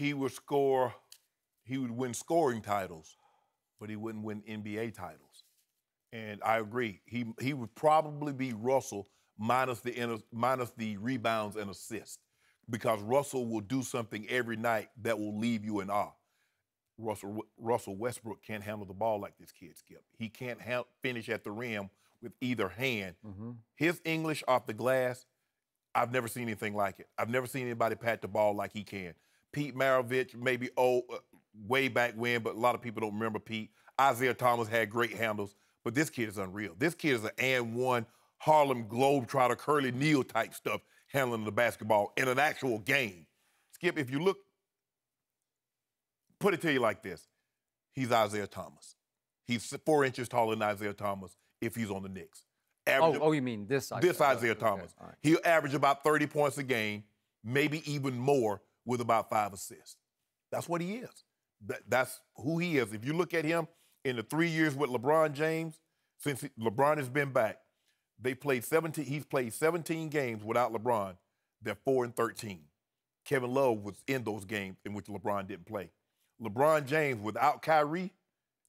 he would win scoring titles, but he wouldn't win NBA titles. And I agree. He would probably be Russell minus the rebounds and assists, because Russell will do something every night that will leave you in awe. Russell Westbrook can't handle the ball like this kid, Skip. He can't finish at the rim with either hand. Mm-hmm. His English off the glass, I've never seen anything like it. I've never seen anybody pat the ball like he can. Pete Maravich, maybe way back when, but a lot of people don't remember Pete. Isaiah Thomas had great handles, but this kid is unreal. This kid is an and one Harlem Globetrotter, Curly Neal type stuff, handling the basketball in an actual game. Skip, if you look, put it to you like this. He's Isaiah Thomas. He's 4 inches taller than Isaiah Thomas if he's on the Knicks. You mean this Isaiah? This Isaiah Thomas. Okay. Right. He'll average about 30 points a game, maybe even more, with about 5 assists. That's what he is. That's who he is. If you look at him in the 3 years with LeBron James, since LeBron has been back, he's played 17 games without LeBron. They're 4-13. Kevin Love was in those games in which LeBron didn't play. LeBron James without Kyrie,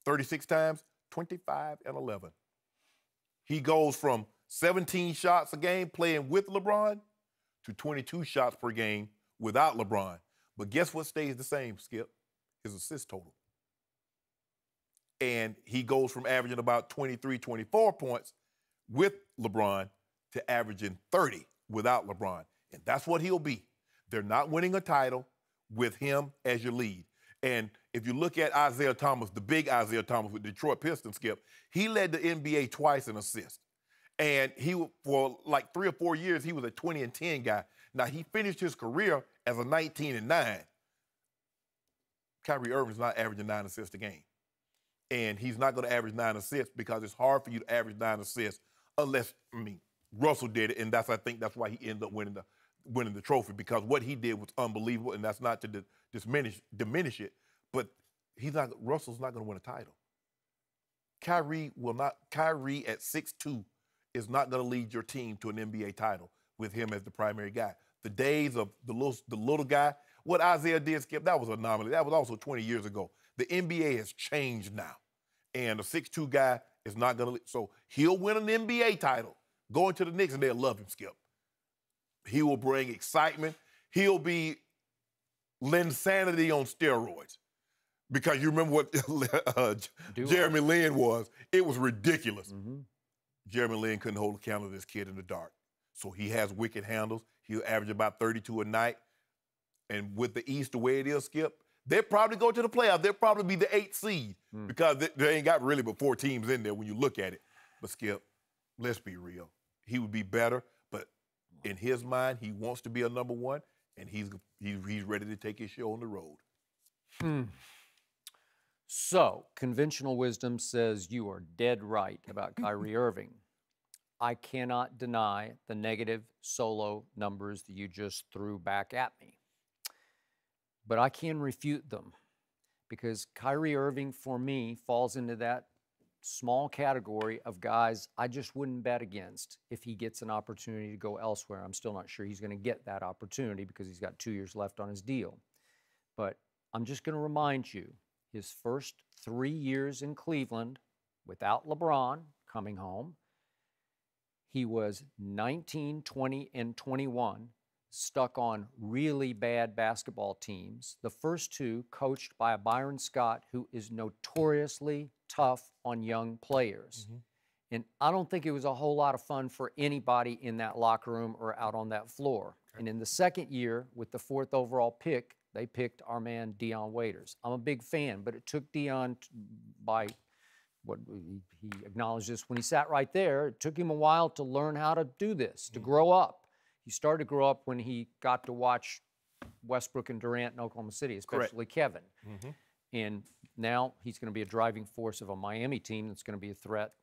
36 times, 25-11. He goes from 17 shots a game playing with LeBron to 22 shots per game without LeBron. But guess what stays the same, Skip? His assist total. And he goes from averaging about 23, 24 points with LeBron to averaging 30 without LeBron. And that's what he'll be. They're not winning a title with him as your lead. And if you look at Isaiah Thomas, the big Isaiah Thomas with Detroit Pistons, Skip, he led the NBA twice in assists. And for like 3 or 4 years, he was a 20-10 guy. Now, he finished his career as a 19-9. Kyrie Irving's not averaging 9 assists a game. And he's not going to average 9 assists because it's hard for you to average 9 assists unless, Russell did it, and I think that's why he ended up winning the trophy, because what he did was unbelievable, and that's not to diminish it, but Russell's not going to win a title. Kyrie at 6'2" is not going to lead your team to an NBA title with him as the primary guy. The days of the little guy, what Isaiah did, Skip, that was an anomaly. That was also 20 years ago. The NBA has changed now, and a 6'2" guy is not going to. So he'll win an NBA title, go into the Knicks, and they'll love him, Skip. He will bring excitement. He'll be Linsanity on steroids. Because you remember what Jeremy Lin was. It was ridiculous. Mm-hmm. Jeremy Lin couldn't hold a candle to this kid in the dark. So he has wicked handles. He'll average about 32 a night. And with the East the way it is, Skip, they'll probably go to the playoffs. They'll probably be the 8th seed because they ain't got really but 4 teams in there when you look at it. But, Skip, let's be real. He would be better, but in his mind, he wants to be a number one, and he's ready to take his show on the road. So, conventional wisdom says you are dead right about Kyrie Irving. I cannot deny the negative solo numbers that you just threw back at me. But I can refute them because Kyrie Irving, for me, falls into that small category of guys I just wouldn't bet against if he gets an opportunity to go elsewhere. I'm still not sure he's going to get that opportunity because he's got 2 years left on his deal. But I'm just going to remind you, his first 3 years in Cleveland without LeBron coming home, he was 19, 20, and 21, stuck on really bad basketball teams. The first 2 coached by a Byron Scott who is notoriously tough on young players. And I don't think it was a whole lot of fun for anybody in that locker room or out on that floor. And in the second year, with the 4th overall pick, they picked our man Dion Waiters. I'm a big fan, but it took Dion he acknowledged this when he sat right there. It took him a while to learn how to do this, to grow up. He started to grow up when he got to watch Westbrook and Durant in Oklahoma City, especially Kevin. And now he's going to be a driving force of a Miami team that's going to be a threat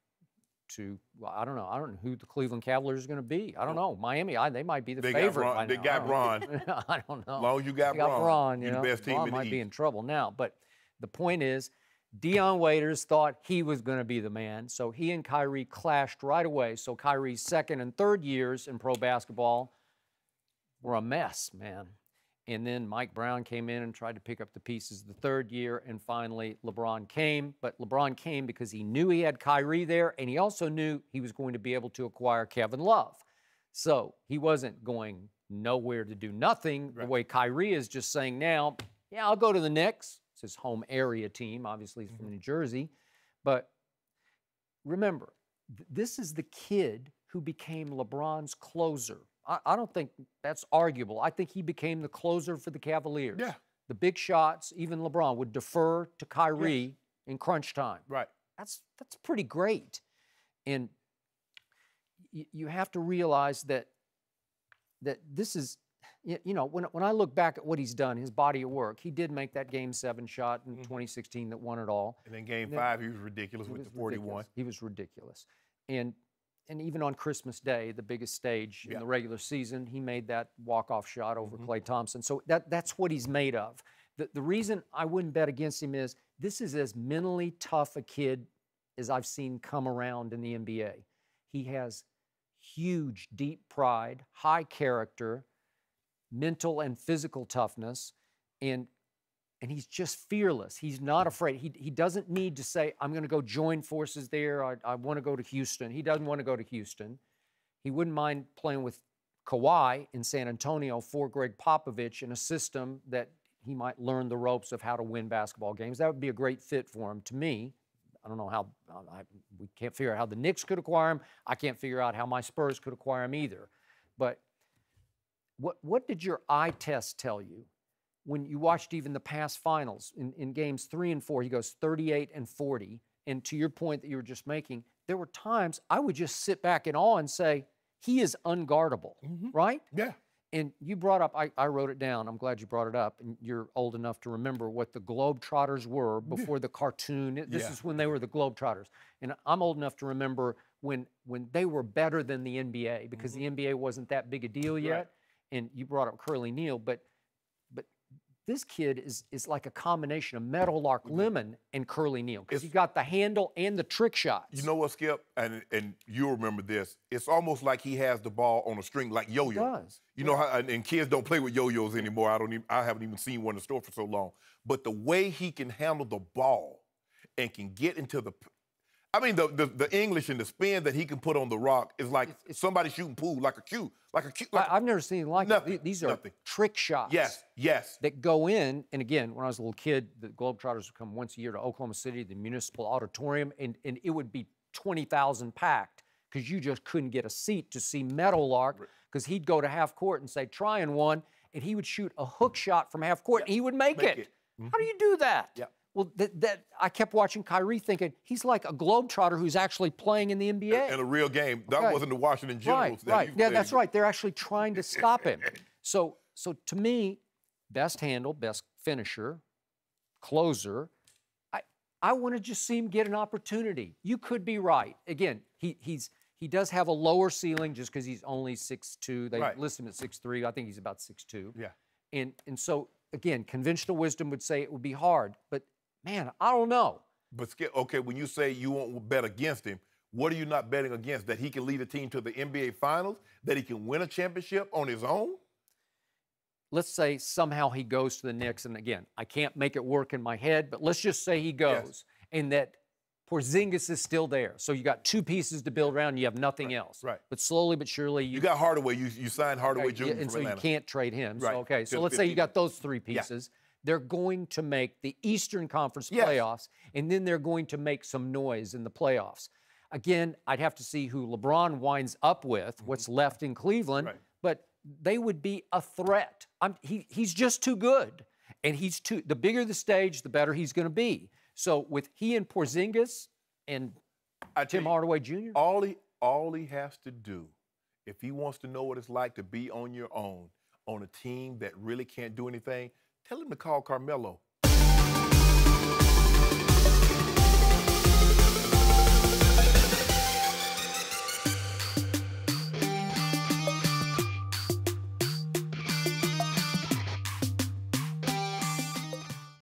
to, well, I don't know who the Cleveland Cavaliers are going to be. I don't know. Miami, they might be the favorite. They got Bron. I don't know. As long as you got Bron, you're the best team in the might East. be in trouble now. But the point is, Dion Waiters thought he was going to be the man, so he and Kyrie clashed right away. So Kyrie's 2nd and 3rd years in pro basketball were a mess, man. And then Mike Brown came in and tried to pick up the pieces the third year, and finally LeBron came. But LeBron came because he knew he had Kyrie there, and he also knew he was going to be able to acquire Kevin Love. So he wasn't going nowhere to do nothing, the way Kyrie is just saying now, yeah, I'll go to the Knicks. It's his home area team. Obviously, he's from New Jersey. But remember, this is the kid who became LeBron's closer. I don't think that's arguable. I think he became the closer for the Cavaliers. Yeah. The big shots, even LeBron would defer to Kyrie in crunch time. Right. That's pretty great. And you have to realize that this is, you know, when I look back at what he's done, his body of work, he did make that Game 7 shot in 2016 that won it all. And then Game 5, he was ridiculous with the 41. He was ridiculous. And even on Christmas Day, the biggest stage in the regular season, he made that walk-off shot over Klay Thompson. So that's what he's made of. The reason I wouldn't bet against him is this is as mentally tough a kid as I've seen come around in the NBA. He has huge, deep pride, high character, mental and physical toughness, and he's just fearless. He's not afraid. He doesn't need to say, I'm going to go join forces there. I want to go to Houston. He doesn't want to go to Houston. He wouldn't mind playing with Kawhi in San Antonio for Greg Popovich in a system that he might learn the ropes of how to win basketball games. That would be a great fit for him. To me, I don't know how, we can't figure out how the Knicks could acquire him. I can't figure out how my Spurs could acquire him either. But what did your eye test tell you? When you watched even the past finals, in games 3 and 4, he goes 38 and 40. And to your point that you were just making, there were times I would just sit back in awe and say, he is unguardable, right? Yeah. And you brought up, I wrote it down. I'm glad you brought it up. And you're old enough to remember what the Globetrotters were before the cartoon. This is when they were the Globetrotters. And I'm old enough to remember when they were better than the NBA because the NBA wasn't that big a deal yet. Right. And you brought up Curly Neal, but this kid is like a combination of Meadowlark Lemon and Curly Neal because he got the handle and the trick shots. You know what, Skip? And you'll remember this. It's almost like he has the ball on a string like yo-yo. He does. You know how, and kids don't play with yo-yos anymore. I haven't even seen one in the store for so long. But the way he can handle the ball and can get into the, I mean, the English and the spin that he can put on the rock is like somebody shooting pool, like a cue. I've never seen like it. These are trick shots. Yes. That go in, and again, when I was a little kid, the Globetrotters would come once a year to Oklahoma City, the Municipal Auditorium, and it would be 20,000 packed because you just couldn't get a seat to see Meadowlark because he'd go to half court and say, try and one, and he would shoot a hook shot from half court, and he would make it. How do you do that? Yeah. Well, I kept watching Kyrie thinking, he's like a Globetrotter who's actually playing in the NBA. In a real game. That wasn't the Washington Generals. Right. Yeah, that's right. They're actually trying to stop him. So to me, best handle, best finisher, closer, I want to just see him get an opportunity. You could be right. Again, he does have a lower ceiling just because he's only 6'2". They list him at 6'3". I think he's about 6'2". Yeah. And so, again, conventional wisdom would say it would be hard, but man, I don't know. But, Skip, okay, when you say you won't bet against him, what are you not betting against? That he can lead a team to the NBA Finals? That he can win a championship on his own? Let's say somehow he goes to the Knicks, and again, I can't make it work in my head, but let's just say he goes, and that Porzingis is still there. So you got two pieces to build around, and you have nothing else. Right. But slowly but surely, you got Hardaway. You signed Hardaway Jr. and so Atlanta. you can't trade him. Right. So, okay, so let's say you got those three pieces. They're going to make the Eastern Conference playoffs, and then they're going to make some noise in the playoffs. Again, I'd have to see who LeBron winds up with, what's left in Cleveland, but they would be a threat. He's just too good, and the bigger the stage, the better he's going to be. So with he and Porzingis and Tim Hardaway Jr., all he has to do, if he wants to know what it's like to be on your own, on a team that really can't do anything, tell him to call Carmelo.